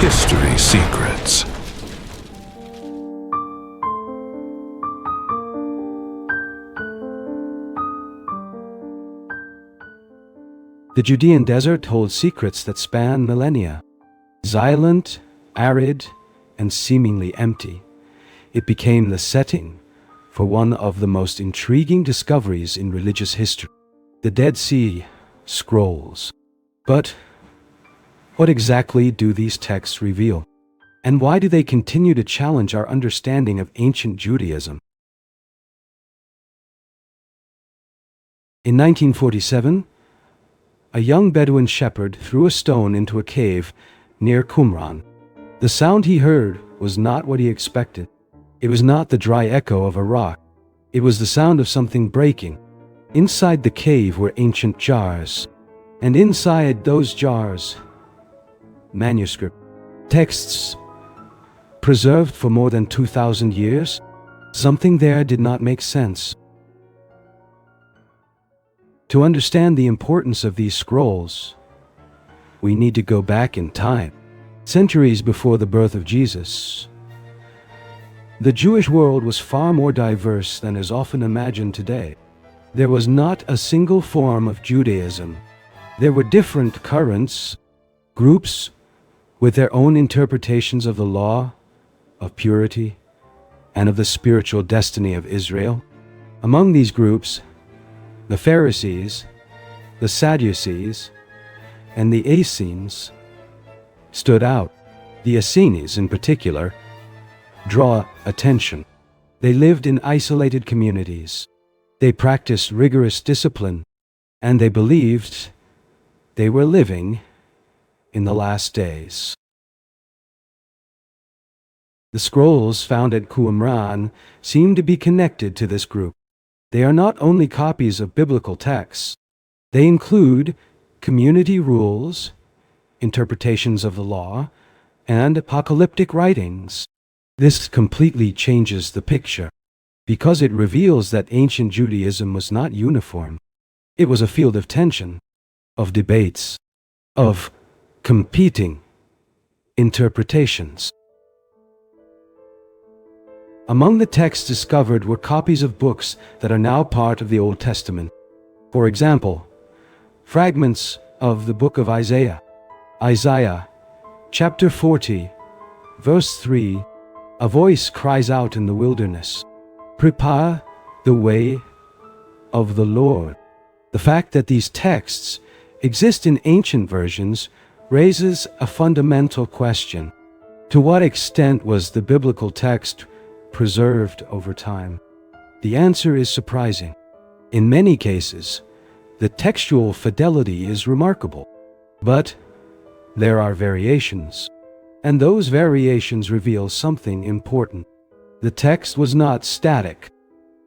History Secrets. The Judean desert holds secrets that span millennia. Silent, arid, and seemingly empty, it became the setting for one of the most intriguing discoveries in religious history, the Dead Sea Scrolls. But what exactly do these texts reveal? And why do they continue to challenge our understanding of ancient Judaism? In 1947, a young Bedouin shepherd threw a stone into a cave near Qumran. The sound he heard was not what he expected. It was not the dry echo of a rock. It was the sound of something breaking. Inside the cave were ancient jars, and inside those jars, manuscript texts preserved for more than 2,000 years. Something there did not make sense. To understand the importance of these scrolls, we need to go back in time, centuries before the birth of Jesus. The Jewish world was far more diverse than is often imagined today. There was not a single form of Judaism. There were different currents, groups with their own interpretations of the law, of purity, and of the spiritual destiny of Israel. Among these groups, the Pharisees, the Sadducees, and the Essenes stood out. The Essenes, in particular, draw attention. They lived in isolated communities. They practiced rigorous discipline, and they believed they were living in the last days. The scrolls found at Qumran seem to be connected to this group. They are not only copies of biblical texts. They include community rules, interpretations of the law, and apocalyptic writings. This completely changes the picture, because it reveals that ancient Judaism was not uniform. It was a field of tension, of debates, of competing interpretations. Among the texts discovered were copies of books that are now part of the Old Testament. For example, fragments of the book of Isaiah. Isaiah, chapter 40, verse 3, a voice cries out in the wilderness, "Prepare the way of the Lord." The fact that these texts exist in ancient versions raises a fundamental question. To what extent was the biblical text preserved over time? The answer is surprising. In many cases, the textual fidelity is remarkable. But there are variations, and those variations reveal something important. The text was not static.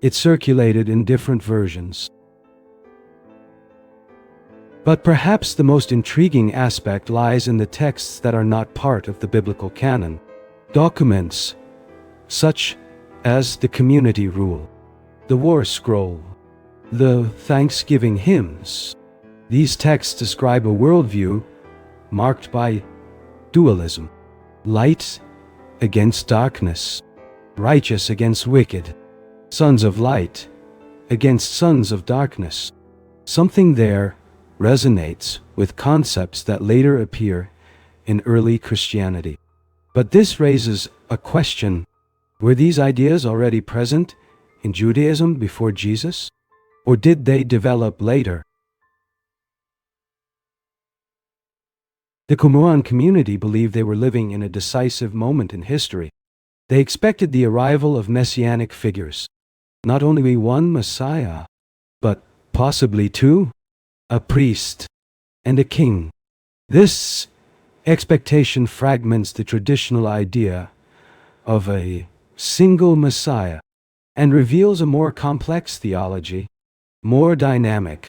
It circulated in different versions. But perhaps the most intriguing aspect lies in the texts that are not part of the biblical canon. Documents such as the community rule, the war scroll, the Thanksgiving hymns. These texts describe a worldview marked by dualism, light against darkness, righteous against wicked, sons of light against sons of darkness. Something there resonates with concepts that later appear in early Christianity. But this raises a question. Were these ideas already present in Judaism before Jesus? Or did they develop later? The Qumran community believed they were living in a decisive moment in history. They expected the arrival of messianic figures. Not only one Messiah, but possibly two, a priest and a king. This expectation fragments the traditional idea of a single Messiah and reveals a more complex theology, more dynamic,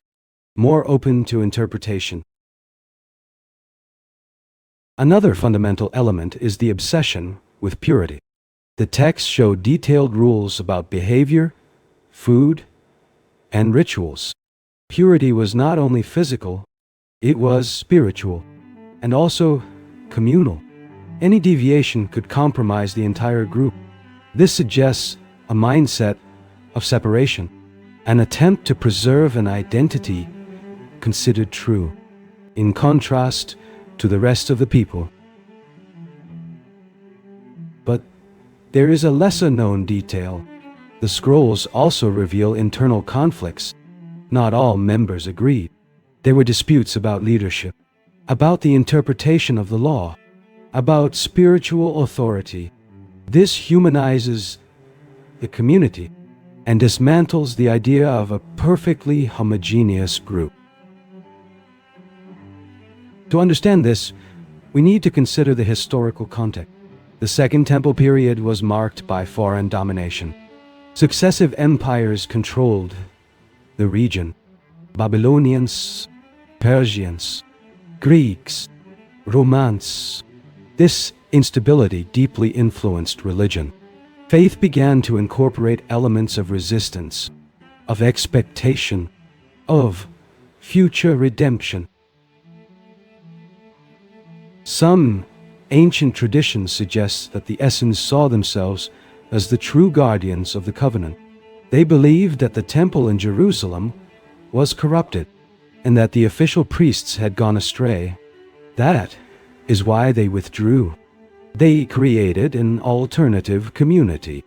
more open to interpretation. Another fundamental element is the obsession with purity. The texts show detailed rules about behavior, food, and rituals. Purity was not only physical, it was spiritual, and also communal. Any deviation could compromise the entire group. This suggests a mindset of separation, an attempt to preserve an identity considered true, in contrast to the rest of the people. But there is a lesser-known detail. The scrolls also reveal internal conflicts. Not all members agreed. There were disputes about leadership, about the interpretation of the law, about spiritual authority. This humanizes the community and dismantles the idea of a perfectly homogeneous group. To understand this, we need to consider the historical context. The Second Temple period was marked by foreign domination. Successive empires controlled the region: Babylonians, Persians, Greeks, Romans. This instability deeply influenced religion. Faith began to incorporate elements of resistance, of expectation, of future redemption. Some ancient traditions suggest that the Essenes saw themselves as the true guardians of the covenant. They believed that the temple in Jerusalem was corrupted and that the official priests had gone astray. That is why they withdrew. They created an alternative community,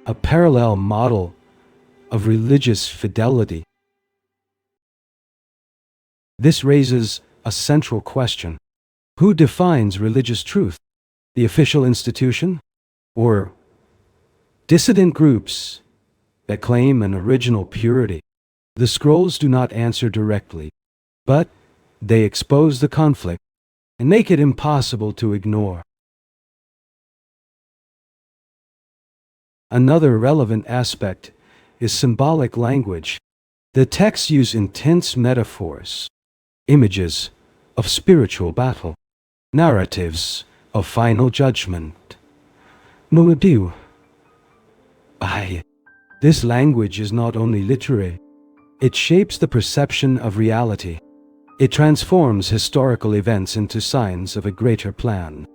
a parallel model of religious fidelity. This raises a central question. Who defines religious truth? The official institution, or dissident groups that claim an original purity? The scrolls do not answer directly, but they expose the conflict and make it impossible to ignore. Another relevant aspect is symbolic language. The texts use intense metaphors, images of spiritual battle, narratives of final judgment. This language is not only literary, it shapes the perception of reality. It transforms historical events into signs of a greater plan.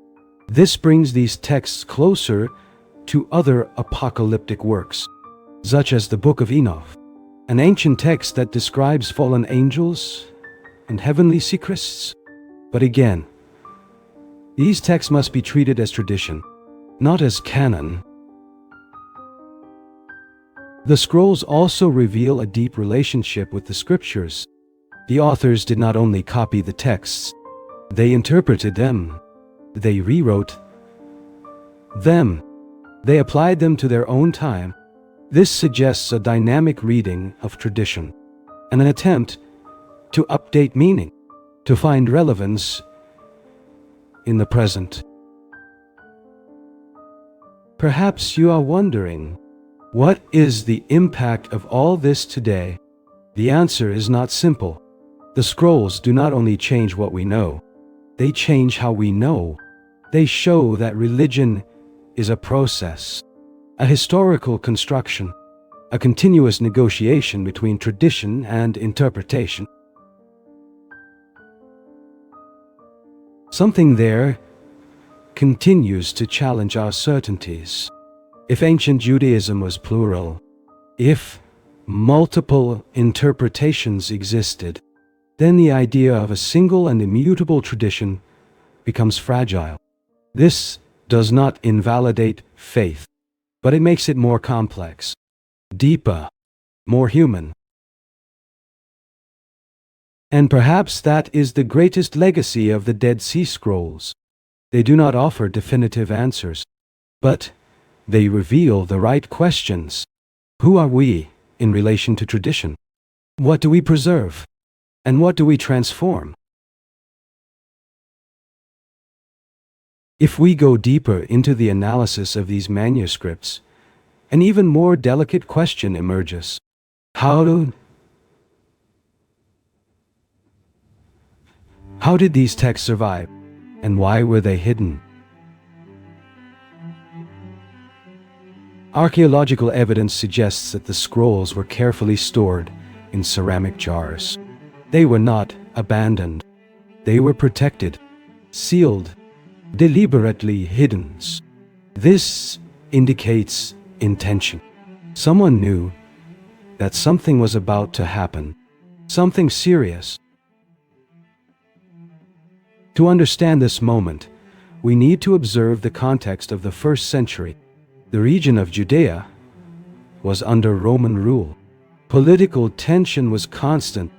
This brings these texts closer to other apocalyptic works, such as the Book of Enoch, an ancient text that describes fallen angels and heavenly secrets. But again, these texts must be treated as tradition, not as canon. The scrolls also reveal a deep relationship with the scriptures. The authors did not only copy the texts, they interpreted them, they rewrote them, they applied them to their own time. This suggests a dynamic reading of tradition, and an attempt to update meaning, to find relevance in the present. Perhaps you are wondering, what is the impact of all this today? The answer is not simple. The scrolls do not only change what we know, they change how we know. They show that religion is a process, a historical construction, a continuous negotiation between tradition and interpretation. Something there continues to challenge our certainties. If ancient Judaism was plural, if multiple interpretations existed, then the idea of a single and immutable tradition becomes fragile. This does not invalidate faith, but it makes it more complex, deeper, more human. And perhaps that is the greatest legacy of the Dead Sea Scrolls. They do not offer definitive answers, but they reveal the right questions. Who are we in relation to tradition? What do we preserve? And what do we transform? If we go deeper into the analysis of these manuscripts, an even more delicate question emerges. How did these texts survive, and why were they hidden? Archaeological evidence suggests that the scrolls were carefully stored in ceramic jars. They were not abandoned. They were protected, sealed, deliberately hidden. This indicates intention. Someone knew that something was about to happen, something serious. To understand this moment, we need to observe the context of the first century. The region of Judea was under Roman rule. Political tension was constant.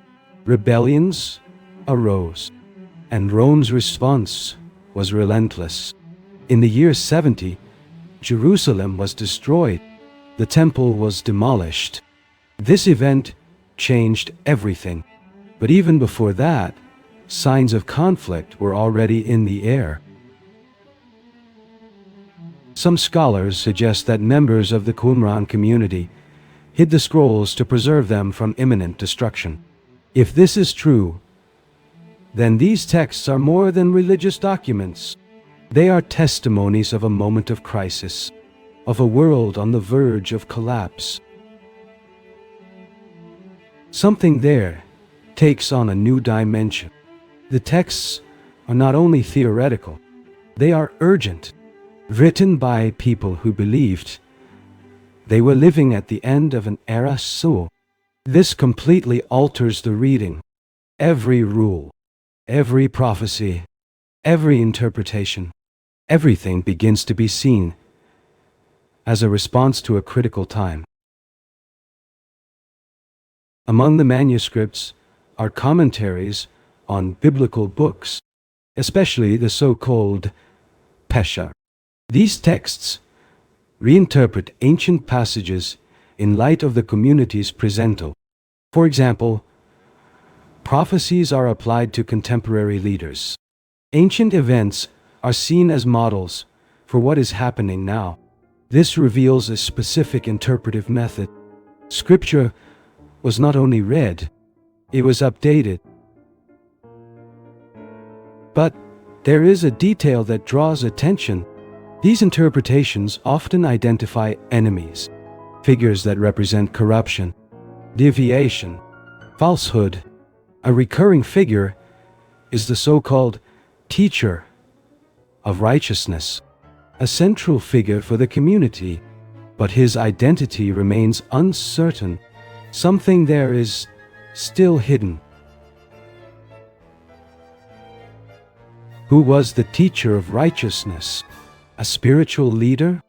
Rebellions arose, and Rome's response was relentless. In the year 70, Jerusalem was destroyed. The temple was demolished. This event changed everything. But even before that, signs of conflict were already in the air. Some scholars suggest that members of the Qumran community hid the scrolls to preserve them from imminent destruction. If this is true, then these texts are more than religious documents. They are testimonies of a moment of crisis, of a world on the verge of collapse. Something there takes on a new dimension. The texts are not only theoretical, they are urgent, written by people who believed they were living at the end of an era. So, this completely alters the reading. Every rule, every prophecy, every interpretation, everything begins to be seen as a response to a critical time. Among the manuscripts are commentaries on biblical books, especially the so-called Pesha. These texts reinterpret ancient passages in light of the community's presento. For example, prophecies are applied to contemporary leaders. Ancient events are seen as models for what is happening now. This reveals a specific interpretive method. Scripture was not only read, it was updated. But there is a detail that draws attention. These interpretations often identify enemies, figures that represent corruption, deviation, falsehood. A recurring figure is the so-called teacher of righteousness, a central figure for the community, but his identity remains uncertain. Something there is still hidden. Who was the teacher of righteousness? A spiritual leader?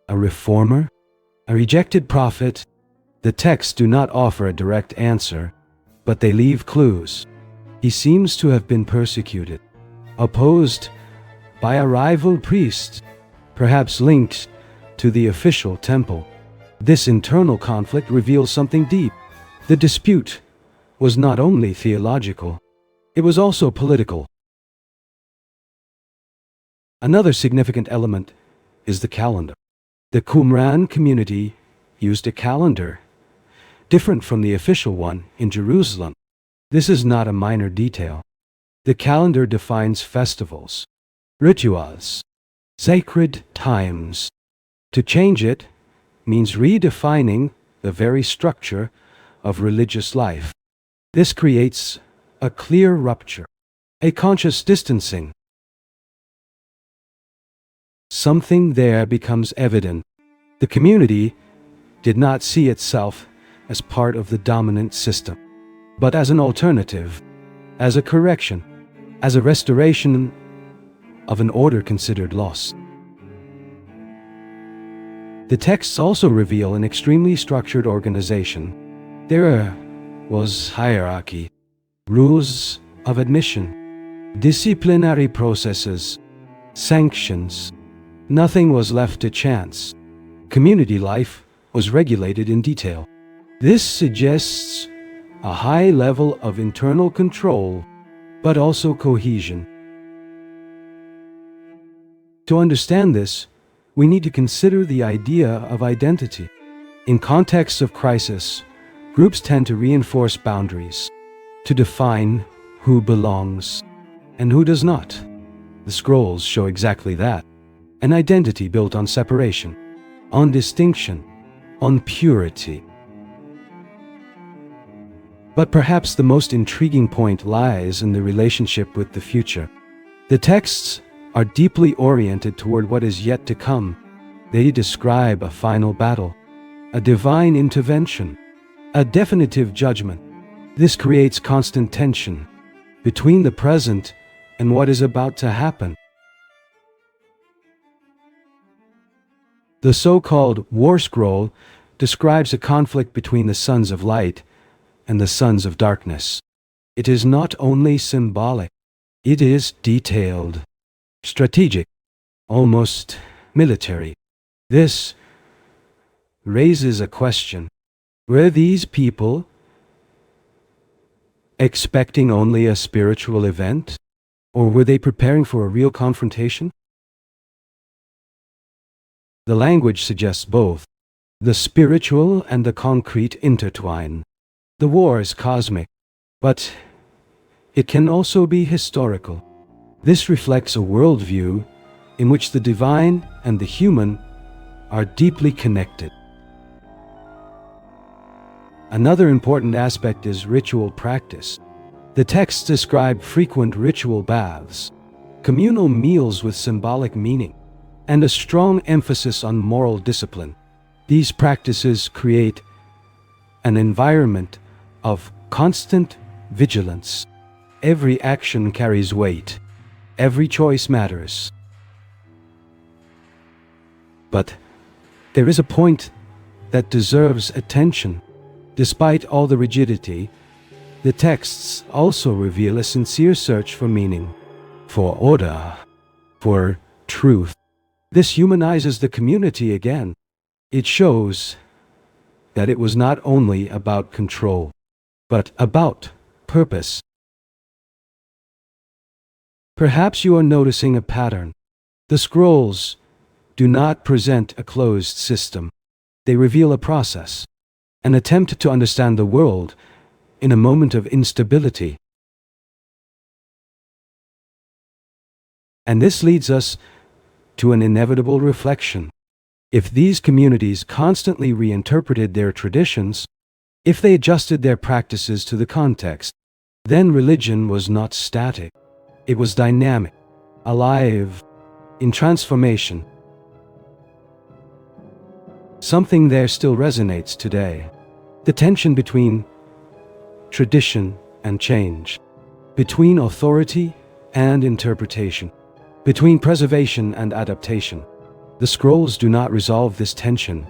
A reformer? A rejected prophet? The texts do not offer a direct answer, but they leave clues. He seems to have been persecuted, opposed by a rival priest, perhaps linked to the official temple. This internal conflict reveals something deep. The dispute was not only theological, it was also political. Another significant element is the calendar. The Qumran community used a calendar different from the official one in Jerusalem. This is not a minor detail. The calendar defines festivals, rituals, sacred times. To change it means redefining the very structure of religious life. This creates a clear rupture, a conscious distancing. Something there becomes evident. The community did not see itself as part of the dominant system, but as an alternative, as a correction, as a restoration of an order considered lost. The texts also reveal an extremely structured organization. There was hierarchy, rules of admission, disciplinary processes, sanctions. Nothing was left to chance. Community life was regulated in detail. This suggests a high level of internal control, but also cohesion. To understand this, we need to consider the idea of identity. In contexts of crisis, groups tend to reinforce boundaries, to define who belongs and who does not. The scrolls show exactly that. An identity built on separation, on distinction, on purity. But perhaps the most intriguing point lies in the relationship with the future. The texts are deeply oriented toward what is yet to come. They describe a final battle, a divine intervention, a definitive judgment. This creates constant tension between the present and what is about to happen. The so-called War Scroll describes a conflict between the sons of light and the sons of darkness. It is not only symbolic, it is detailed, strategic, almost military. This raises a question. Were these people expecting only a spiritual event, or were they preparing for a real confrontation? The language suggests both. The spiritual and the concrete intertwine. The war is cosmic, but it can also be historical. This reflects a worldview in which the divine and the human are deeply connected. Another important aspect is ritual practice. The texts describe frequent ritual baths, communal meals with symbolic meaning, and a strong emphasis on moral discipline. These practices create an environment of constant vigilance. Every action carries weight. Every choice matters. But there is a point that deserves attention. Despite all the rigidity, the texts also reveal a sincere search for meaning, for order, for truth. This humanizes the community again. It shows that it was not only about control, but about purpose. Perhaps you are noticing a pattern. The scrolls do not present a closed system. They reveal a process, an attempt to understand the world in a moment of instability. And this leads us to an inevitable reflection. If these communities constantly reinterpreted their traditions, if they adjusted their practices to the context, then religion was not static. It was dynamic, alive, in transformation. Something there still resonates today. The tension between tradition and change, between authority and interpretation, between preservation and adaptation. The scrolls do not resolve this tension,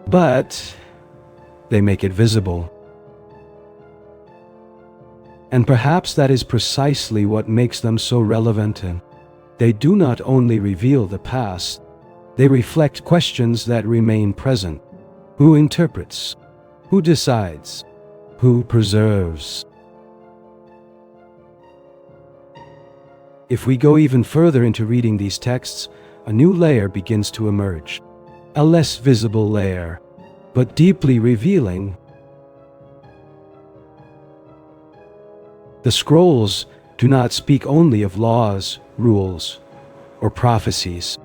but they make it visible. And perhaps that is precisely what makes them so relevant. They do not only reveal the past, they reflect questions that remain present. Who interprets? Who decides? Who preserves? If we go even further into reading these texts, a new layer begins to emerge. A less visible layer, but deeply revealing. The scrolls do not speak only of laws, rules, or prophecies.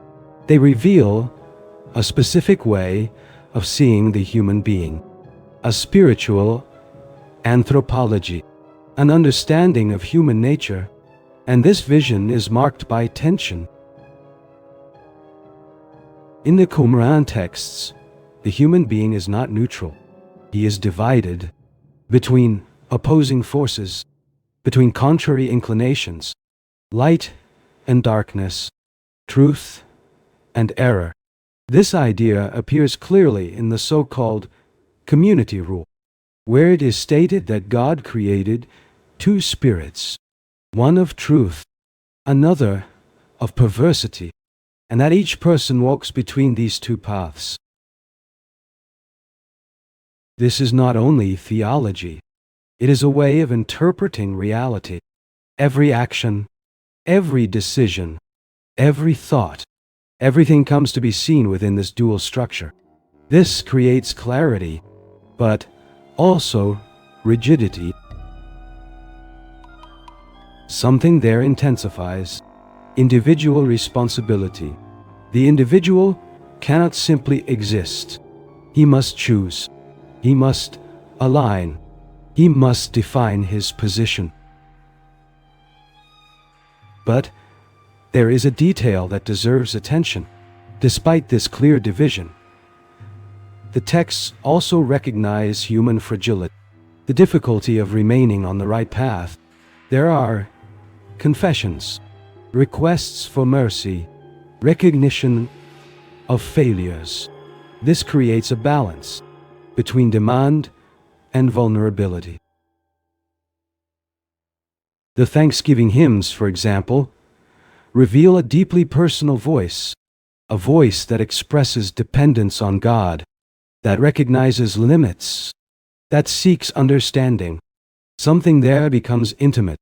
They reveal a specific way of seeing the human being, a spiritual anthropology, an understanding of human nature, and this vision is marked by tension. In the Qumran texts, the human being is not neutral. He is divided between opposing forces, between contrary inclinations, light and darkness, truth and error. This idea appears clearly in the so-called community rule, where it is stated that God created two spirits, one of truth, another of perversity, and that each person walks between these two paths. This is not only theology, it is a way of interpreting reality. Every action, every decision, every thought, everything comes to be seen within this dual structure. This creates clarity, but also rigidity. Something there intensifies individual responsibility. The individual cannot simply exist. He must choose. He must align. He must define his position. But There is a detail that deserves attention. Despite this clear division, the texts also recognize human fragility, the difficulty of remaining on the right path. There are confessions, requests for mercy, recognition of failures. This creates a balance between demand and vulnerability. The Thanksgiving hymns, for example, reveal a deeply personal voice, a voice that expresses dependence on God, that recognizes limits, that seeks understanding. Something there becomes intimate,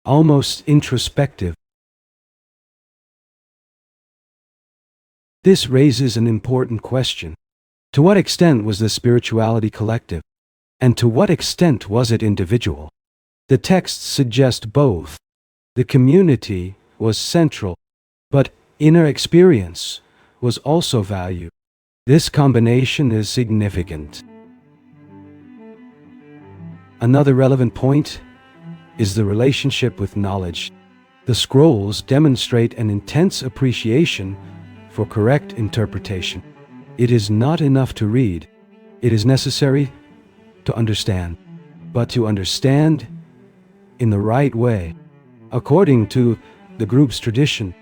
almost introspective. This raises an important question. To what extent was the spirituality collective? And to what extent was it individual? The texts suggest both. The community was central, but inner experience was also valued. This combination is significant. Another relevant point is the relationship with knowledge. The scrolls demonstrate an intense appreciation for correct interpretation. It is not enough to read. It is necessary to understand, but to understand in the right way. According to the group's tradition,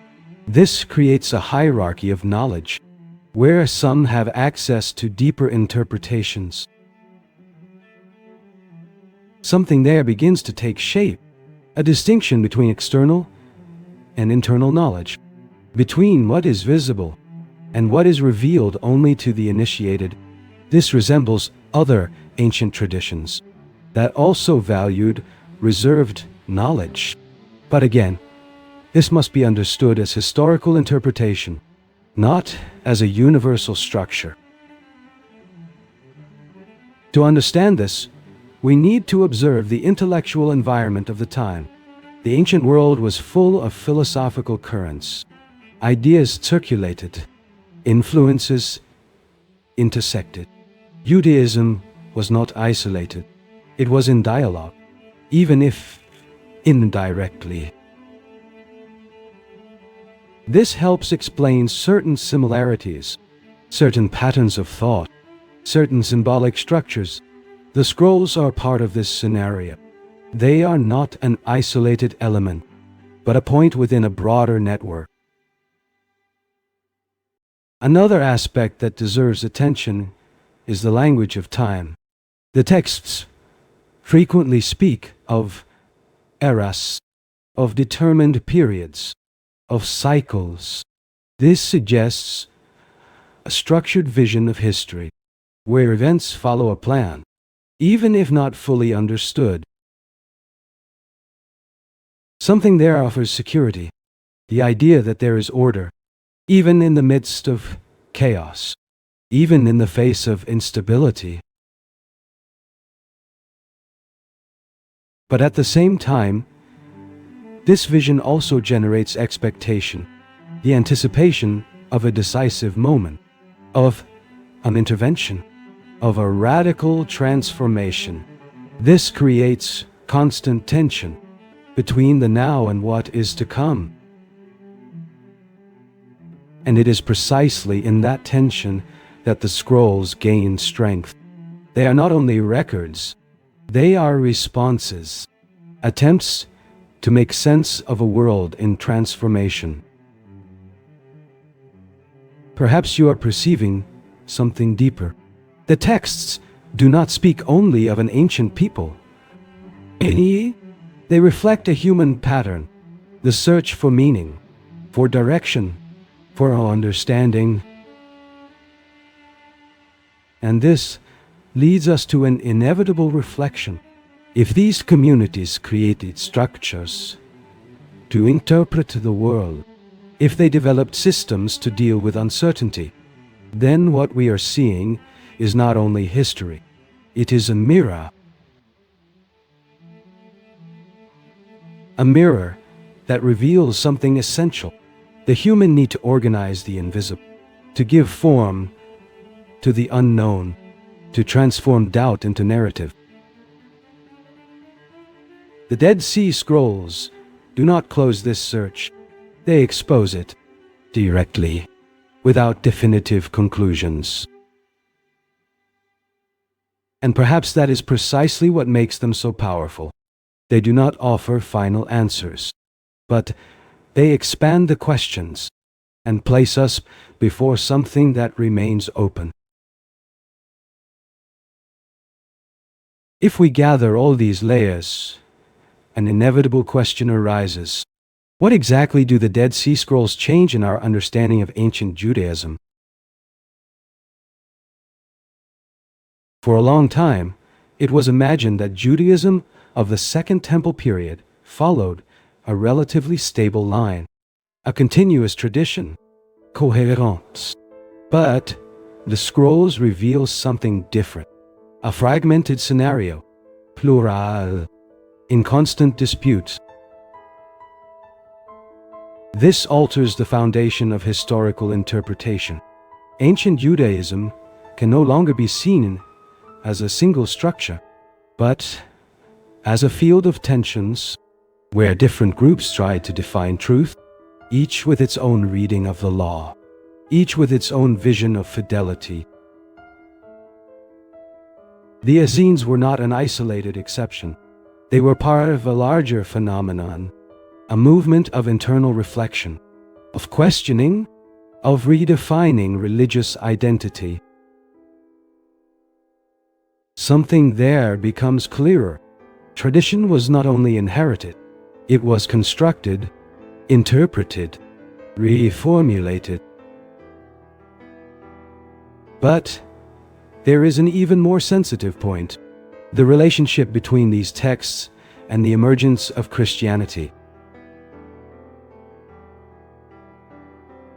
this creates a hierarchy of knowledge, where some have access to deeper interpretations. Something there begins to take shape, a distinction between external and internal knowledge, between what is visible and what is revealed only to the initiated. This resembles other ancient traditions that also valued reserved knowledge. But again, this must be understood as historical interpretation, not as a universal structure. To understand this, we need to observe the intellectual environment of the time. The ancient world was full of philosophical currents. Ideas circulated, influences intersected. Judaism was not isolated. It was in dialogue, even if indirectly. This helps explain certain similarities, certain patterns of thought, certain symbolic structures. The scrolls are part of this scenario. They are not an isolated element, but a point within a broader network. Another aspect that deserves attention is the language of time. The texts frequently speak of eras, of determined periods, of cycles. This suggests a structured vision of history, where events follow a plan, even if not fully understood. Something there offers security, the idea that there is order, even in the midst of chaos, even in the face of instability. But at the same time, this vision also generates expectation, the anticipation of a decisive moment, of an intervention, of a radical transformation. This creates constant tension between the now and what is to come. And it is precisely in that tension that the scrolls gain strength. They are not only records, they are responses, attempts to make sense of a world in transformation. Perhaps you are perceiving something deeper. The texts do not speak only of an ancient people. They reflect a human pattern, the search for meaning, for direction, for our understanding. And this leads us to an inevitable reflection. If these communities created structures to interpret the world, if they developed systems to deal with uncertainty, then what we are seeing is not only history, it is a mirror. A mirror that reveals something essential, the human need to organize the invisible, to give form to the unknown, to transform doubt into narrative. The Dead Sea Scrolls do not close this search. They expose it directly, without definitive conclusions. And perhaps that is precisely what makes them so powerful. They do not offer final answers, but they expand the questions and place us before something that remains open. If we gather all these layers, an inevitable question arises. What exactly do the Dead Sea Scrolls change in our understanding of ancient Judaism? For a long time, it was imagined that Judaism of the Second Temple period followed a relatively stable line, a continuous tradition, coherence. But the scrolls reveal something different, a fragmented scenario, plural, in constant dispute. This alters the foundation of historical interpretation. Ancient Judaism can no longer be seen as a single structure, but as a field of tensions where different groups try to define truth, each with its own reading of the law, each with its own vision of fidelity. The Essenes were not an isolated exception. They were part of a larger phenomenon, a movement of internal reflection, of questioning, of redefining religious identity. Something there becomes clearer. Tradition was not only inherited, it was constructed, interpreted, reformulated. But there is an even more sensitive point: the relationship between these texts and the emergence of Christianity.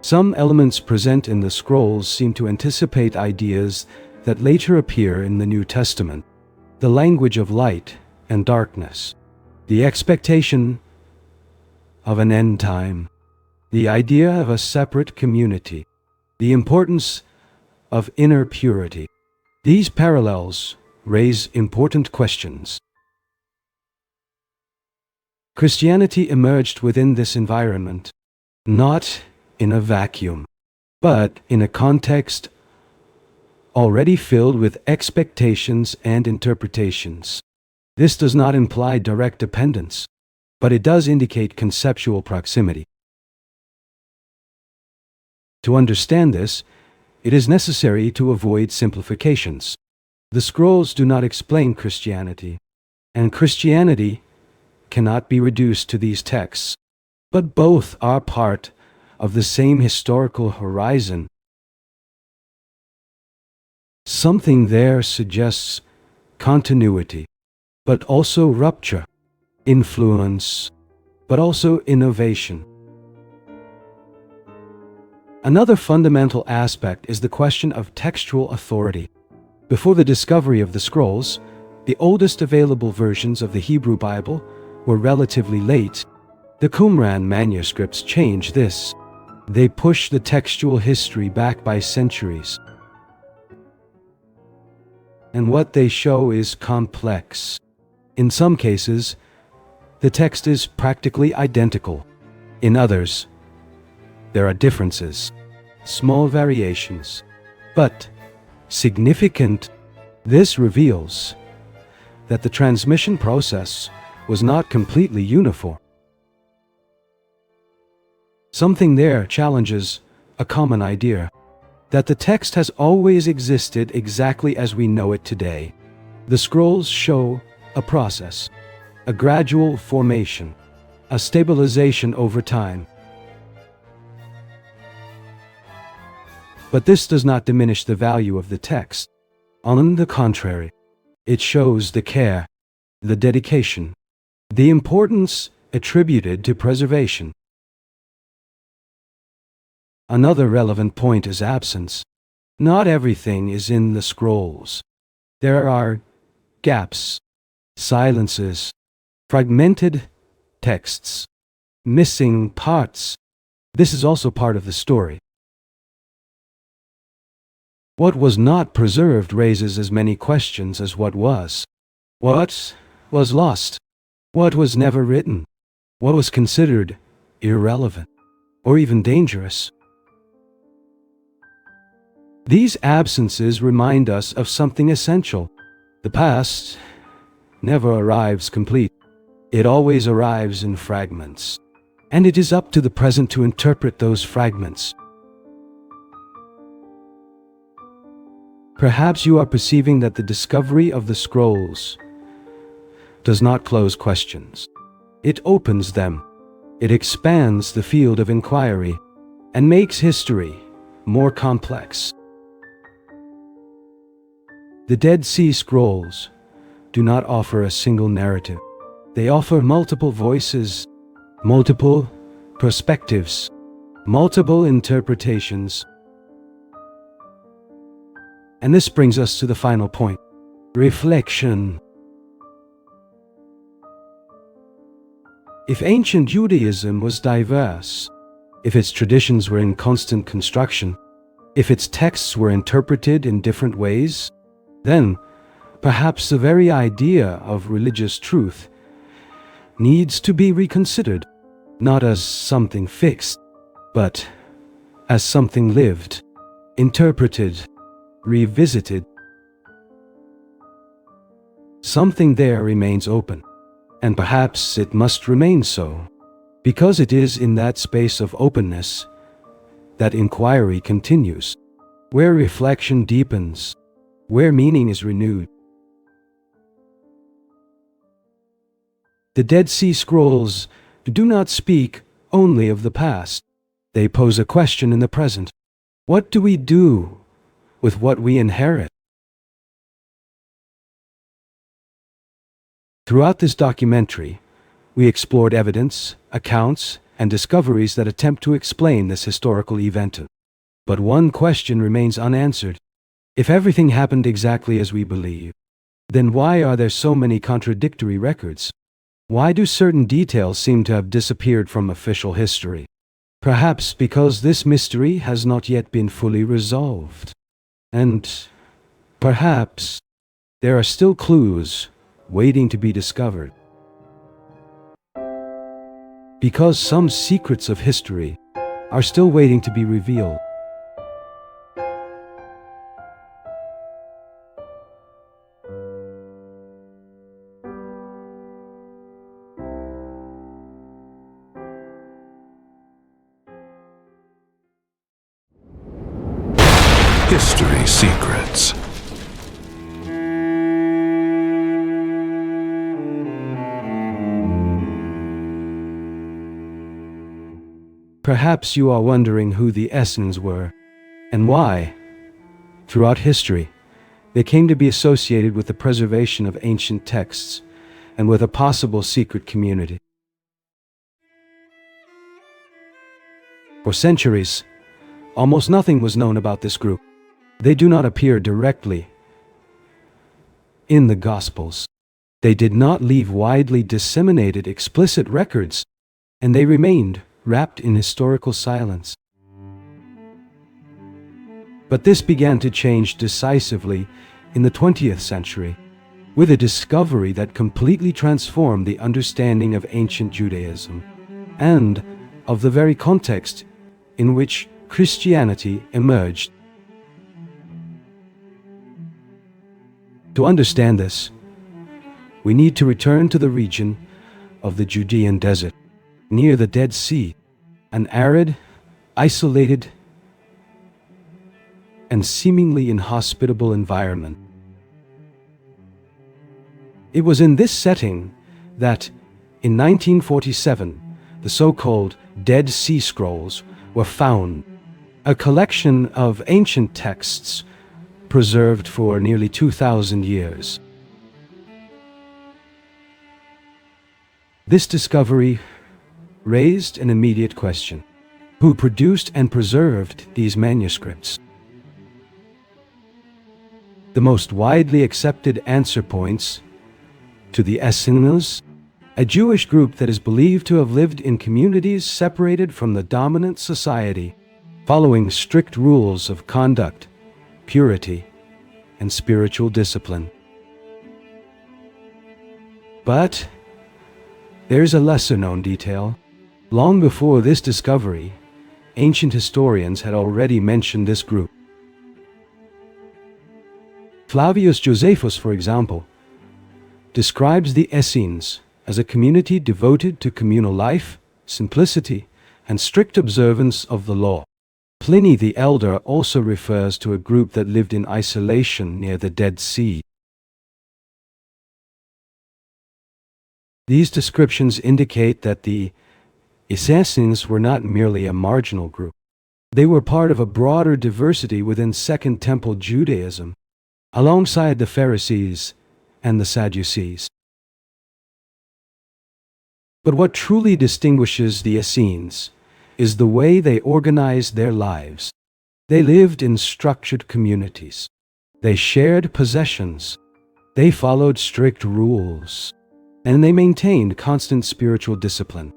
Some elements present in the scrolls seem to anticipate ideas that later appear in the New Testament: the language of light and darkness, the expectation of an end time, the idea of a separate community, the importance of inner purity. These parallels raise important questions. Christianity emerged within this environment, not in a vacuum, but in a context already filled with expectations and interpretations. This does not imply direct dependence, but it does indicate conceptual proximity. To understand this, it is necessary to avoid simplifications. The scrolls do not explain Christianity, and Christianity cannot be reduced to these texts, but both are part of the same historical horizon. Something there suggests continuity, but also rupture, influence, but also innovation. Another fundamental aspect is the question of textual authority. Before the discovery of the scrolls, the oldest available versions of the Hebrew Bible were relatively late. The Qumran manuscripts change this. They push the textual history back by centuries. And what they show is complex. In some cases, the text is practically identical. In others, there are differences, small variations, but significant. This reveals that the transmission process was not completely uniform. Something there challenges a common idea, that the text has always existed exactly as we know it today. The scrolls show a process, a gradual formation, a stabilization over time. But this does not diminish the value of the text. On the contrary, it shows the care, the dedication, the importance attributed to preservation. Another relevant point is absence. Not everything is in the scrolls. There are gaps, silences, fragmented texts, missing parts. This is also part of the story. What was not preserved raises as many questions as what was. What was lost? What was never written? What was considered irrelevant? or even dangerous. These absences remind us of something essential. The past never arrives complete. It always arrives in fragments. And it is up to the present to interpret those fragments. Perhaps you are perceiving that the discovery of the scrolls does not close questions. It opens them. It expands the field of inquiry and makes history more complex. The Dead Sea Scrolls do not offer a single narrative. They offer multiple voices, multiple perspectives, multiple interpretations. And this brings us to the final point: reflection. If ancient Judaism was diverse, if its traditions were in constant construction, if its texts were interpreted in different ways, then perhaps the very idea of religious truth needs to be reconsidered, not as something fixed, but as something lived, interpreted, revisited. Something there remains open, and perhaps it must remain so, because it is in that space of openness that inquiry continues, where reflection deepens, where meaning is renewed. The Dead Sea Scrolls do not speak only of the past. They pose a question in the present. What do we do with what we inherit? Throughout this documentary, we explored evidence, accounts, and discoveries that attempt to explain this historical event. But one question remains unanswered. If everything happened exactly as we believe, then why are there so many contradictory records? Why do certain details seem to have disappeared from official history? Perhaps because this mystery has not yet been fully resolved. And perhaps there are still clues waiting to be discovered. Because some secrets of history are still waiting to be revealed. History Secrets. Perhaps you are wondering who the Essenes were, and why, throughout history, they came to be associated with the preservation of ancient texts and with a possible secret community. For centuries, almost nothing was known about this group. They do not appear directly in the Gospels. They did not leave widely disseminated explicit records, and they remained wrapped in historical silence. But this began to change decisively in the 20th century, with a discovery that completely transformed the understanding of ancient Judaism and of the very context in which Christianity emerged. To understand this, we need to return to the region of the Judean desert, near the Dead Sea, an arid, isolated, and seemingly inhospitable environment. It was in this setting that, in 1947, the so-called Dead Sea Scrolls were found, a collection of ancient texts preserved for nearly 2,000 years. This discovery raised an immediate question: who produced and preserved these manuscripts? The most widely accepted answer points to the Essenes, a Jewish group that is believed to have lived in communities separated from the dominant society, following strict rules of conduct, purity, and spiritual discipline. But there's a lesser-known detail. Long before this discovery, ancient historians had already mentioned this group. Flavius Josephus, for example, describes the Essenes as a community devoted to communal life, simplicity, and strict observance of the law. Pliny the Elder also refers to a group that lived in isolation near the Dead Sea. These descriptions indicate that the Essenes were not merely a marginal group. They were part of a broader diversity within Second Temple Judaism, alongside the Pharisees and the Sadducees. But what truly distinguishes the Essenes is the way they organized their lives. They lived in structured communities. They shared possessions. They followed strict rules. And they maintained constant spiritual discipline.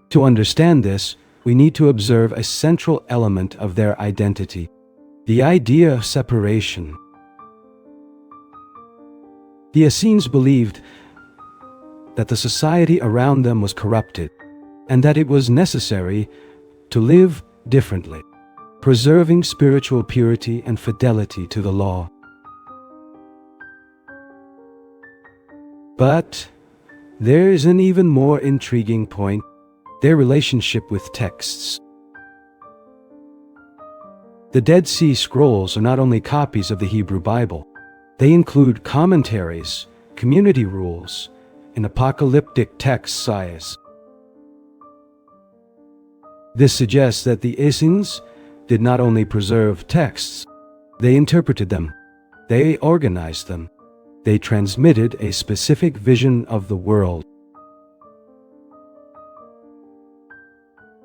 To understand this, we need to observe a central element of their identity: the idea of separation. The Essenes believed that the society around them was corrupted, and that it was necessary to live differently, preserving spiritual purity and fidelity to the law. But there is an even more intriguing point: their relationship with texts. The Dead Sea Scrolls are not only copies of the Hebrew Bible. They include commentaries, community rules, and apocalyptic texts. This suggests that the Essenes did not only preserve texts, they interpreted them, they organized them, they transmitted a specific vision of the world.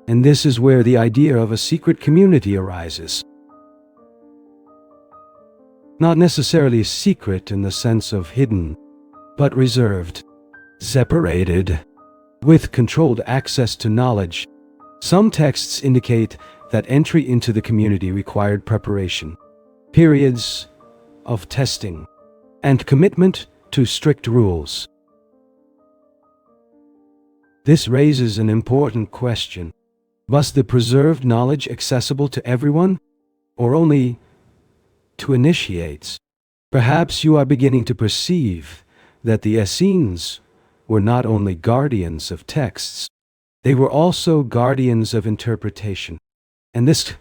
And this is where the idea of a secret community arises. Not necessarily secret in the sense of hidden, but reserved, separated, with controlled access to knowledge. Some texts indicate that entry into the community required preparation, periods of testing, and commitment to strict rules. This raises an important question. Was the preserved knowledge accessible to everyone, or only to initiates? Perhaps you are beginning to perceive that the Essenes were not only guardians of texts, they were also guardians of interpretation. And this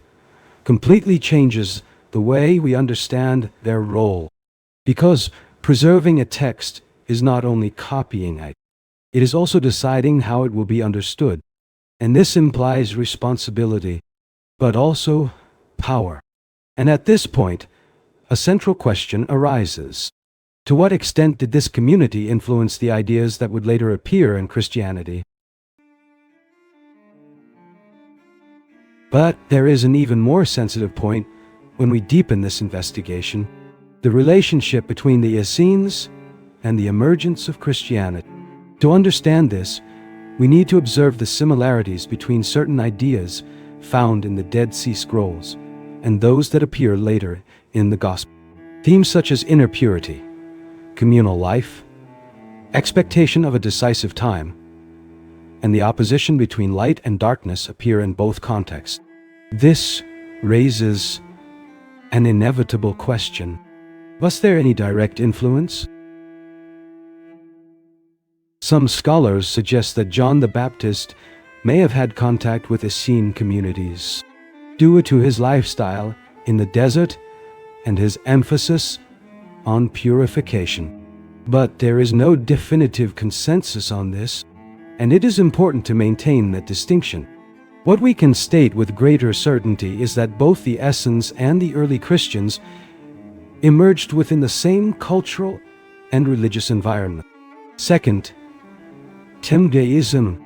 completely changes the way we understand their role. Because preserving a text is not only copying it, it is also deciding how it will be understood. And this implies responsibility, but also power. And at this point, a central question arises. To what extent did this community influence the ideas that would later appear in Christianity? But there is an even more sensitive point when we deepen this investigation: the relationship between the Essenes and the emergence of Christianity. To understand this, we need to observe the similarities between certain ideas found in the Dead Sea Scrolls and those that appear later in the Gospel. Themes such as inner purity, communal life, expectation of a decisive time, and the opposition between light and darkness appear in both contexts. This raises an inevitable question. Was there any direct influence? Some scholars suggest that John the Baptist may have had contact with Essene communities due to his lifestyle in the desert and his emphasis on purification. But there is no definitive consensus on this, and it is important to maintain that distinction. What we can state with greater certainty is that both the Essenes and the early Christians emerged within the same cultural and religious environment. Second, Judaism.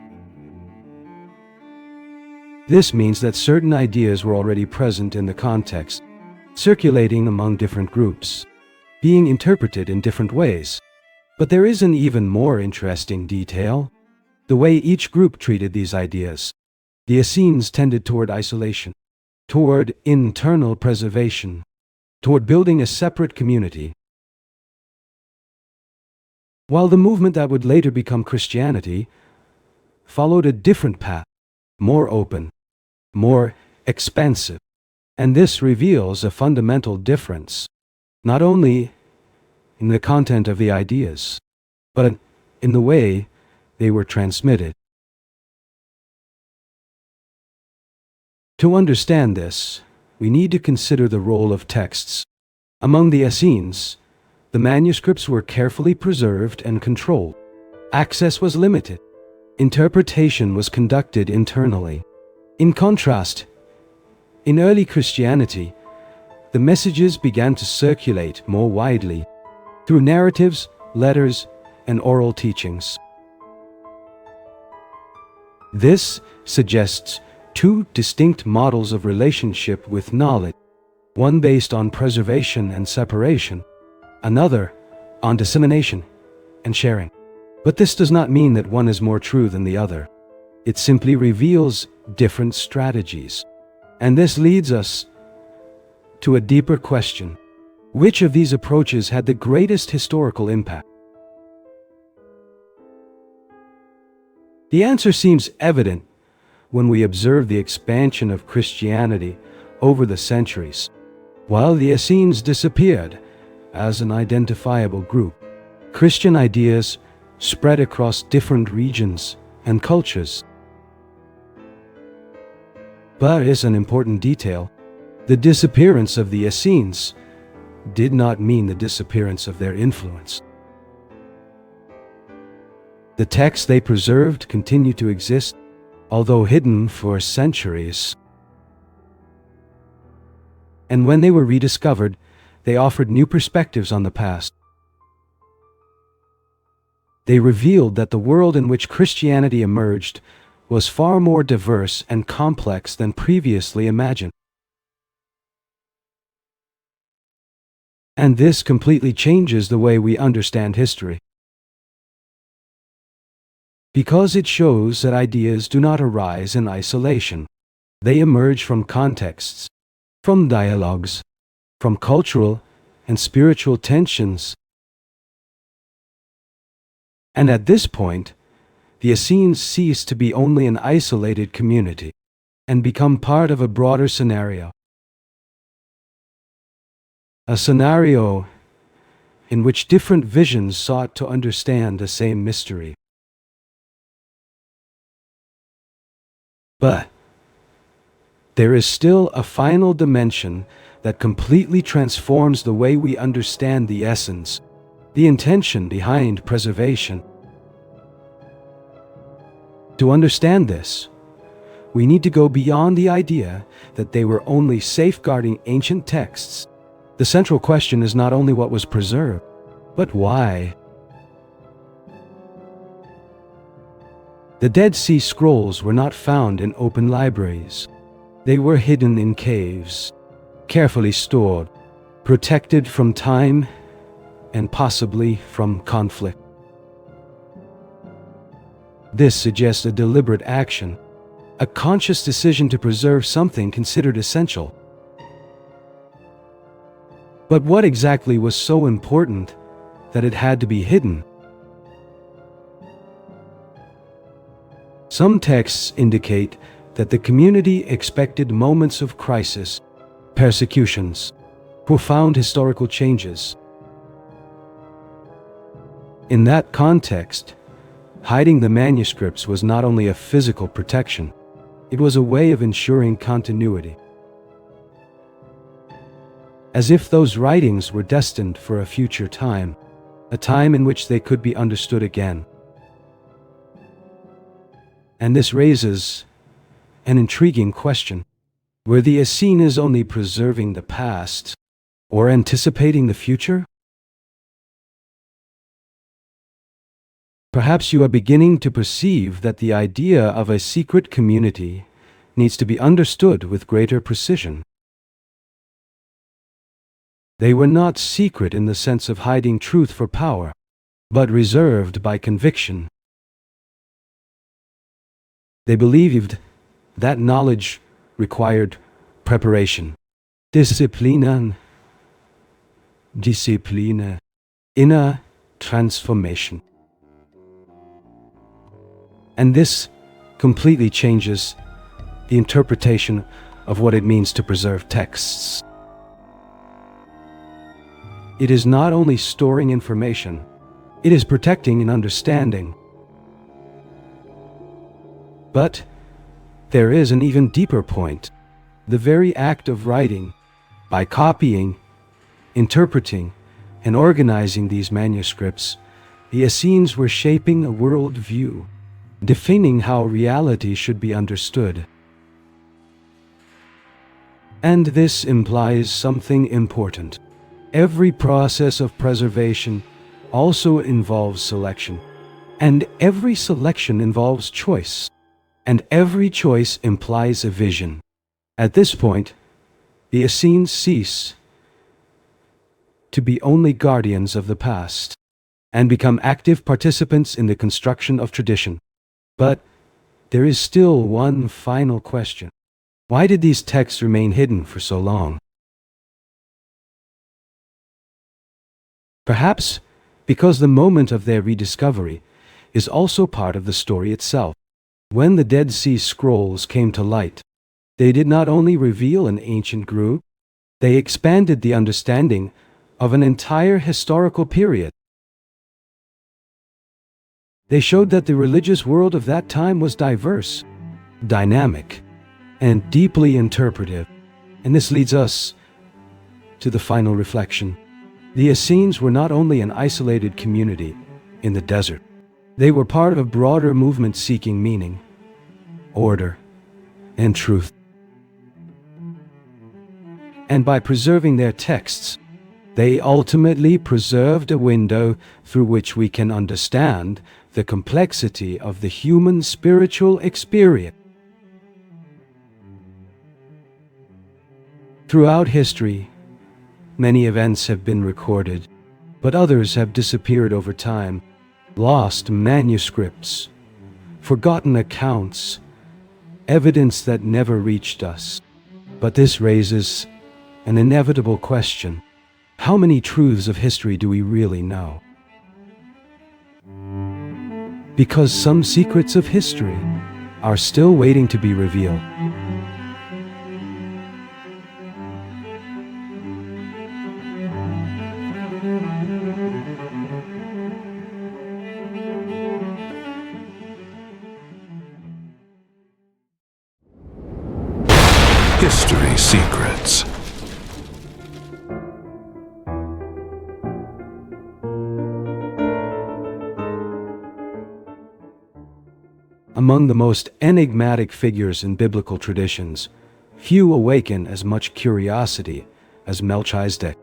This means that certain ideas were already present in the context, circulating among different groups, being interpreted in different ways. But there is an even more interesting detail: the way each group treated these ideas. The Essenes tended toward isolation, toward internal preservation, toward building a separate community, while the movement that would later become Christianity followed a different path. more open, more expansive. And this reveals a fundamental difference, not only in the content of the ideas, but in the way they were transmitted. To understand this, we need to consider the role of texts. Among the Essenes, the manuscripts were carefully preserved and controlled. Access was limited. Interpretation was conducted internally. In contrast, in early Christianity, the messages began to circulate more widely through narratives, letters, and oral teachings. This suggests two distinct models of relationship with knowledge, one based on preservation and separation, another on dissemination and sharing. But this does not mean that one is more true than the other. It simply reveals different strategies. And this leads us to a deeper question. Which of these approaches had the greatest historical impact? The answer seems evident when we observe the expansion of Christianity over the centuries. While the Essenes disappeared as an identifiable group, Christian ideas spread across different regions and cultures. But here's an important detail. The disappearance of the Essenes did not mean the disappearance of their influence. The texts they preserved continue to exist, although hidden for centuries. And when they were rediscovered, they offered new perspectives on the past. They revealed that the world in which Christianity emerged was far more diverse and complex than previously imagined. And this completely changes the way we understand history. Because it shows that ideas do not arise in isolation. They emerge from contexts, from dialogues, from cultural and spiritual tensions. And at this point, the Essenes cease to be only an isolated community and become part of a broader scenario. A scenario in which different visions sought to understand the same mystery. But there is still a final dimension that completely transforms the way we understand the essence, the intention behind preservation. To understand this, we need to go beyond the idea that they were only safeguarding ancient texts. The central question is not only what was preserved, but why. The Dead Sea Scrolls were not found in open libraries. They were hidden in caves, carefully stored, protected from time and possibly from conflict. This suggests a deliberate action, a conscious decision to preserve something considered essential. But what exactly was so important that it had to be hidden? Some texts indicate that the community expected moments of crisis, persecutions, profound historical changes. In that context, hiding the manuscripts was not only a physical protection, it was a way of ensuring continuity. As if those writings were destined for a future time, a time in which they could be understood again. And this raises an intriguing question. Were the Essenes only preserving the past or anticipating the future? Perhaps you are beginning to perceive that the idea of a secret community needs to be understood with greater precision. They were not secret in the sense of hiding truth for power, but reserved by conviction. They believed that knowledge required preparation, discipline, inner transformation. And this completely changes the interpretation of what it means to preserve texts. It is not only storing information, it is protecting an understanding. But there is an even deeper point. The very act of writing, by copying, interpreting, and organizing these manuscripts, the Essenes were shaping a world view, defining how reality should be understood. And this implies something important. Every process of preservation also involves selection, and every selection involves choice, and every choice implies a vision. At this point, the Essenes cease to be only guardians of the past and become active participants in the construction of tradition. But there is still one final question. Why did these texts remain hidden for so long? Perhaps because the moment of their rediscovery is also part of the story itself. When the Dead Sea Scrolls came to light, they did not only reveal an ancient group, they expanded the understanding of an entire historical period. They showed that the religious world of that time was diverse, dynamic, and deeply interpretive. And this leads us to the final reflection. The Essenes were not only an isolated community in the desert, they were part of a broader movement seeking meaning, order, and truth. And by preserving their texts, they ultimately preserved a window through which we can understand the complexity of the human spiritual experience. Throughout history, many events have been recorded, but others have disappeared over time. Lost manuscripts, forgotten accounts, evidence that never reached us. But this raises an inevitable question. How many truths of history do we really know? Because some secrets of history are still waiting to be revealed. History secrets. Among the most enigmatic figures in biblical traditions, few awaken as much curiosity as Melchizedek.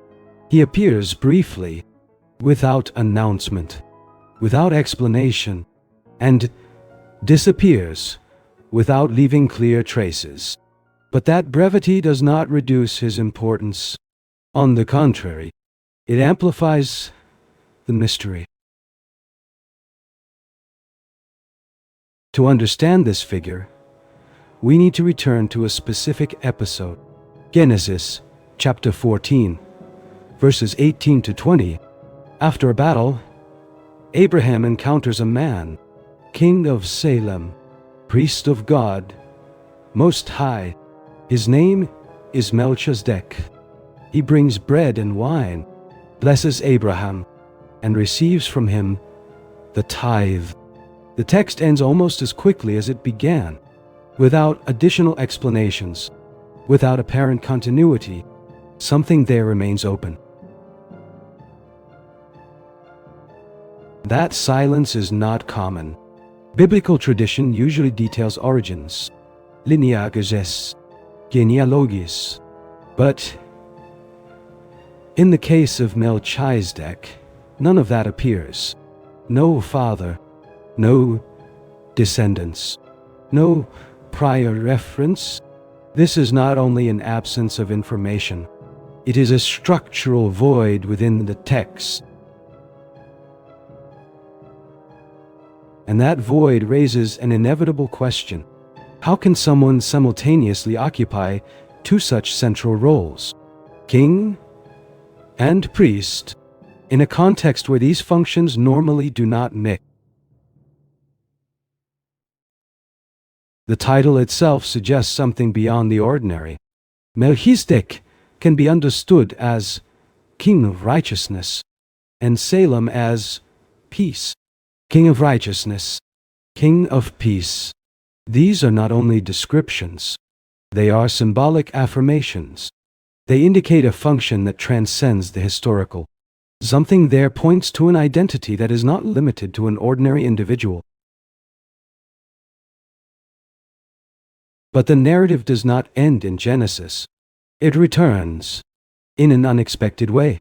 He appears briefly, without announcement, without explanation, and disappears without leaving clear traces. But that brevity does not reduce his importance. On the contrary, it amplifies the mystery. To understand this figure, we need to return to a specific episode. Genesis chapter 14, verses 18 to 20. After a battle, Abraham encounters a man, king of Salem, priest of God, Most High. His name is Melchizedek. He brings bread and wine, blesses Abraham, and receives from him the tithe. The text ends almost as quickly as it began, without additional explanations, without apparent continuity. Something there remains open. That silence is not common. Biblical tradition usually details origins, lineages, genealogies. But in the case of Melchizedek, none of that appears. No father, no descendants, no prior reference. This is not only an absence of information, it is a structural void within the text. And that void raises an inevitable question. How can someone simultaneously occupy two such central roles, king and priest, in a context where these functions normally do not mix? The title itself suggests something beyond the ordinary. Melchizedek can be understood as King of Righteousness, and Salem as Peace. King of Righteousness, King of Peace. These are not only descriptions, they are symbolic affirmations. They indicate a function that transcends the historical. Something there points to an identity that is not limited to an ordinary individual. But the narrative does not end in Genesis. It returns, in an unexpected way,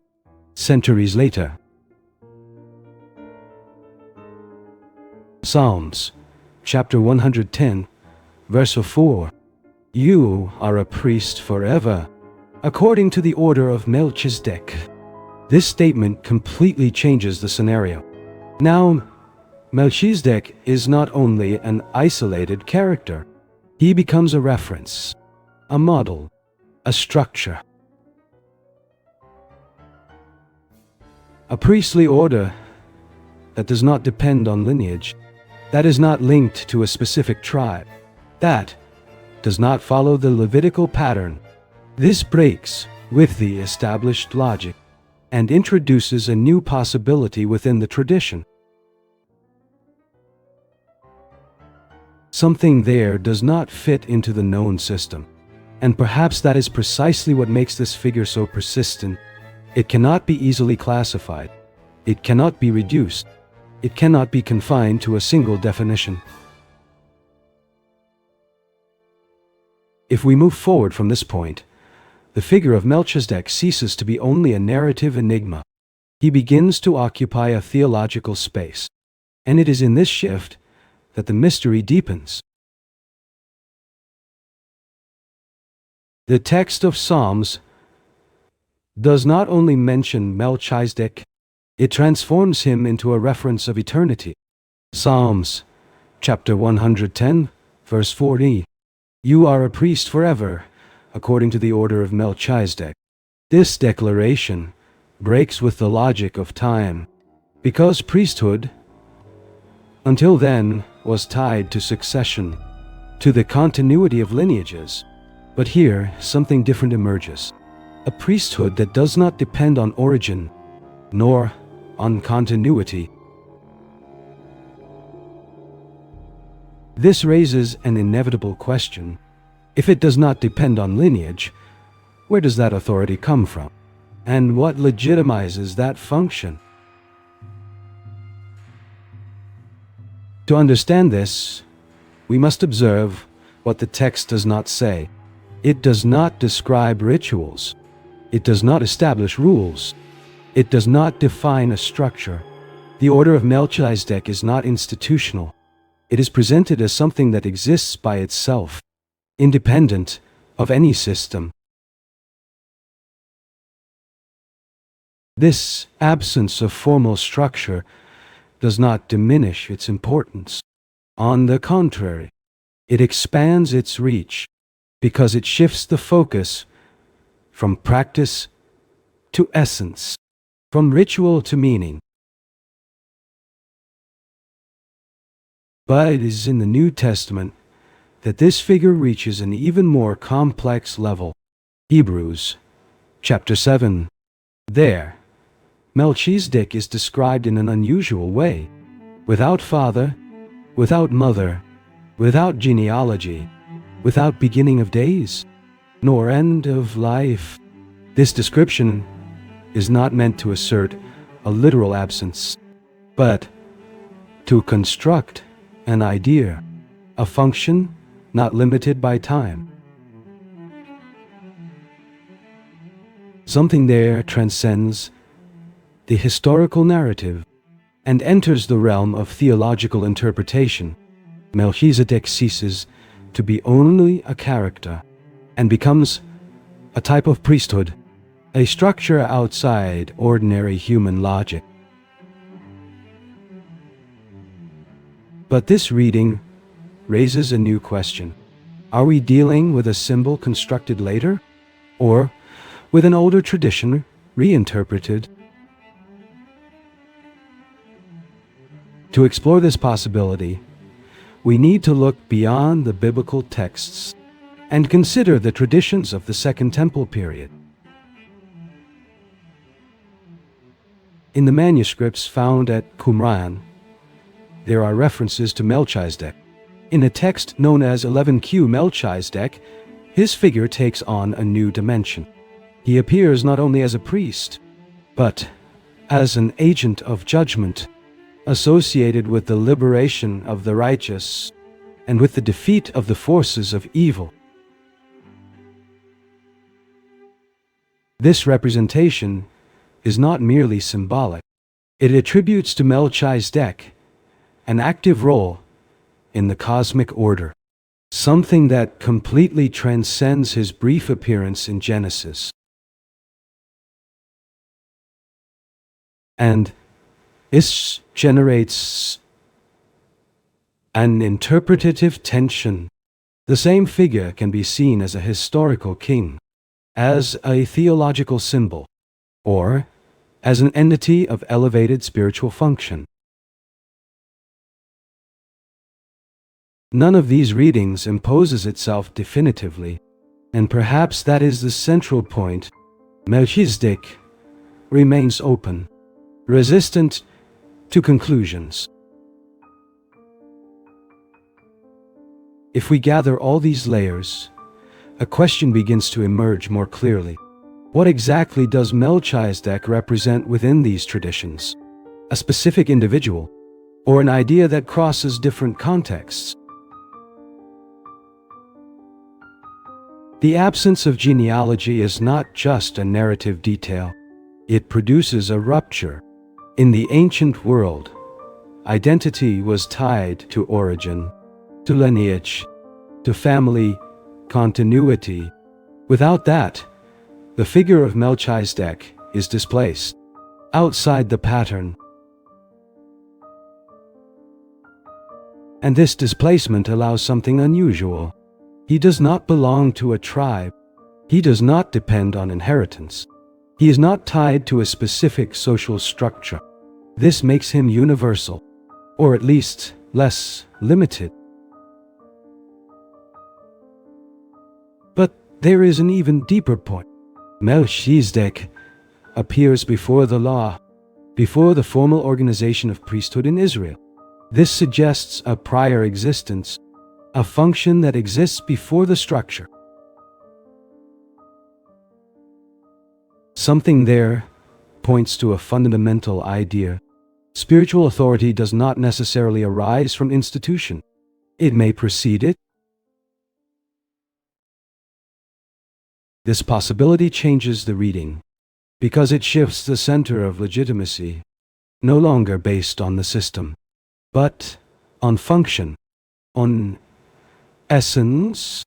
centuries later. Psalms, chapter 110, verse 4. You are a priest forever, according to the order of Melchizedek. This statement completely changes the scenario. Now, Melchizedek is not only an isolated character, he becomes a reference, a model, a structure. A priestly order that does not depend on lineage, that is not linked to a specific tribe, that does not follow the Levitical pattern. This breaks with the established logic and introduces a new possibility within the tradition. Something there does not fit into the known system, and perhaps that is precisely what makes this figure so persistent. It cannot be easily classified. It cannot be reduced. It cannot be confined to a single definition. If we move forward from this point, the figure of Melchizedek ceases to be only a narrative enigma. He begins to occupy a theological space, and it is in this shift that the mystery deepens. The text of Psalms does not only mention Melchizedek, it transforms him into a reference of eternity. Psalms, chapter 110, verse 40. You are a priest forever, according to the order of Melchizedek. This declaration breaks with the logic of time, because priesthood, until then, was tied to succession, to the continuity of lineages. But here, something different emerges. A priesthood that does not depend on origin, nor on continuity. This raises an inevitable question. If it does not depend on lineage, where does that authority come from? And what legitimizes that function? To understand this, we must observe what the text does not say. It does not describe rituals. It does not establish rules. It does not define a structure. The order of Melchizedek is not institutional. It is presented as something that exists by itself, independent of any system. This absence of formal structure does not diminish its importance. On the contrary, it expands its reach because it shifts the focus from practice to essence, from ritual to meaning. But it is in the New Testament that this figure reaches an even more complex level. Hebrews, chapter 7. There, Melchizedek is described in an unusual way, without father, without mother, without genealogy, without beginning of days, nor end of life. This description is not meant to assert a literal absence, but to construct an idea, a function not limited by time. Something there transcends the historical narrative and enters the realm of theological interpretation. Melchizedek ceases to be only a character and becomes a type of priesthood, a structure outside ordinary human logic. But this reading raises a new question. Are we dealing with a symbol constructed later, or with an older tradition reinterpreted? To explore this possibility, we need to look beyond the biblical texts and consider the traditions of the Second Temple period. In the manuscripts found at Qumran, there are references to Melchizedek. In a text known as 11Q Melchizedek, his figure takes on a new dimension. He appears not only as a priest, but as an agent of judgment, associated with the liberation of the righteous and with the defeat of the forces of evil. This representation is not merely symbolic. It attributes to Melchizedek an active role in the cosmic order, something that completely transcends his brief appearance in Genesis. And this generates an interpretative tension. The same figure can be seen as a historical king, as a theological symbol, or as an entity of elevated spiritual function. None of these readings imposes itself definitively, and perhaps that is the central point. Melchizedek remains open, resistant to conclusions. If we gather all these layers, a question begins to emerge more clearly. What exactly does Melchizedek represent within these traditions? A specific individual, or an idea that crosses different contexts? The absence of genealogy is not just a narrative detail. It produces a rupture. In the ancient world, identity was tied to origin, to lineage, to family continuity. Without that, the figure of Melchizedek is displaced, outside the pattern. And this displacement allows something unusual. He does not belong to a tribe. He does not depend on inheritance. He is not tied to a specific social structure. This makes him universal, or at least less limited. But there is an even deeper point. Melchizedek appears before the law, before the formal organization of priesthood in Israel. This suggests a prior existence, a function that exists before the structure. Something there points to a fundamental idea. Spiritual authority does not necessarily arise from institution. It may precede it. This possibility changes the reading, because it shifts the center of legitimacy, no longer based on the system, but on function, on essence.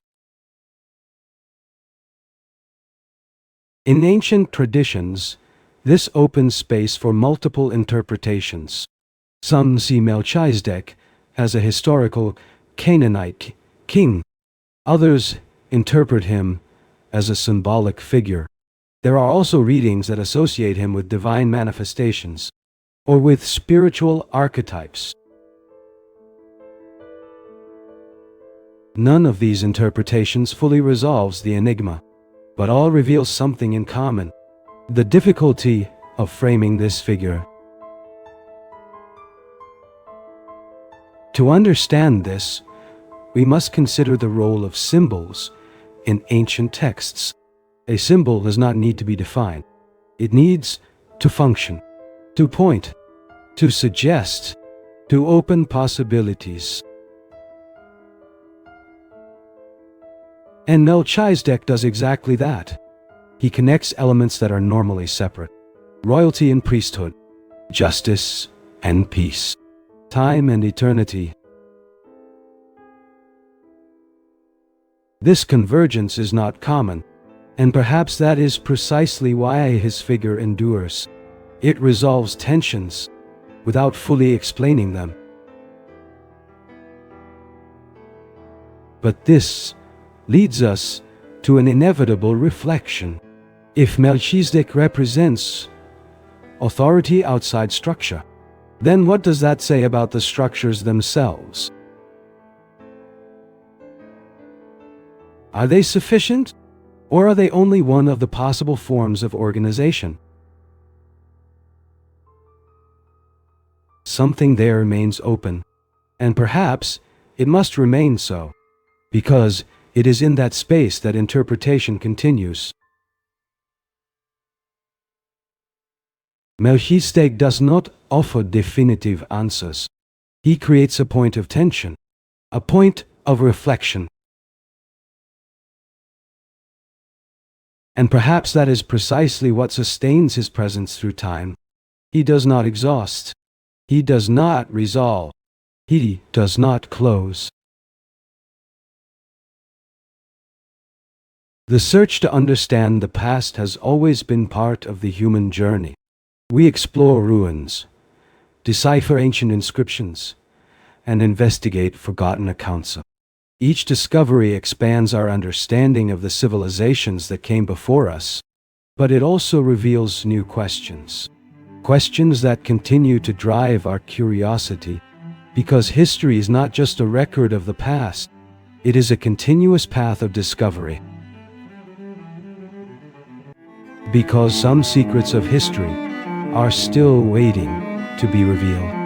In ancient traditions, this opens space for multiple interpretations. Some see Melchizedek as a historical Canaanite king. Others interpret him as a symbolic figure. There are also readings that associate him with divine manifestations, or with spiritual archetypes. None of these interpretations fully resolves the enigma, but all reveal something in common: the difficulty of framing this figure. To understand this, we must consider the role of symbols in ancient texts. A symbol does not need to be defined. It needs to function, to point, to suggest, to open possibilities. And Melchizedek does exactly that. He connects elements that are normally separate: royalty and priesthood, justice and peace, time and eternity. This convergence is not common, and perhaps that is precisely why his figure endures. It resolves tensions without fully explaining them. But this leads us to an inevitable reflection. If Melchizedek represents authority outside structure, then what does that say about the structures themselves? Are they sufficient? Or are they only one of the possible forms of organization? Something there remains open, and perhaps it must remain so, because it is in that space that interpretation continues. Melchizedek does not offer definitive answers. He creates a point of tension, a point of reflection. And perhaps that is precisely what sustains his presence through time. He does not exhaust. He does not resolve. He does not close. The search to understand the past has always been part of the human journey. We explore ruins, decipher ancient inscriptions, and investigate forgotten accounts. Each discovery expands our understanding of the civilizations that came before us, but it also reveals new questions. Questions that continue to drive our curiosity, because history is not just a record of the past, it is a continuous path of discovery. Because some secrets of history are still waiting to be revealed.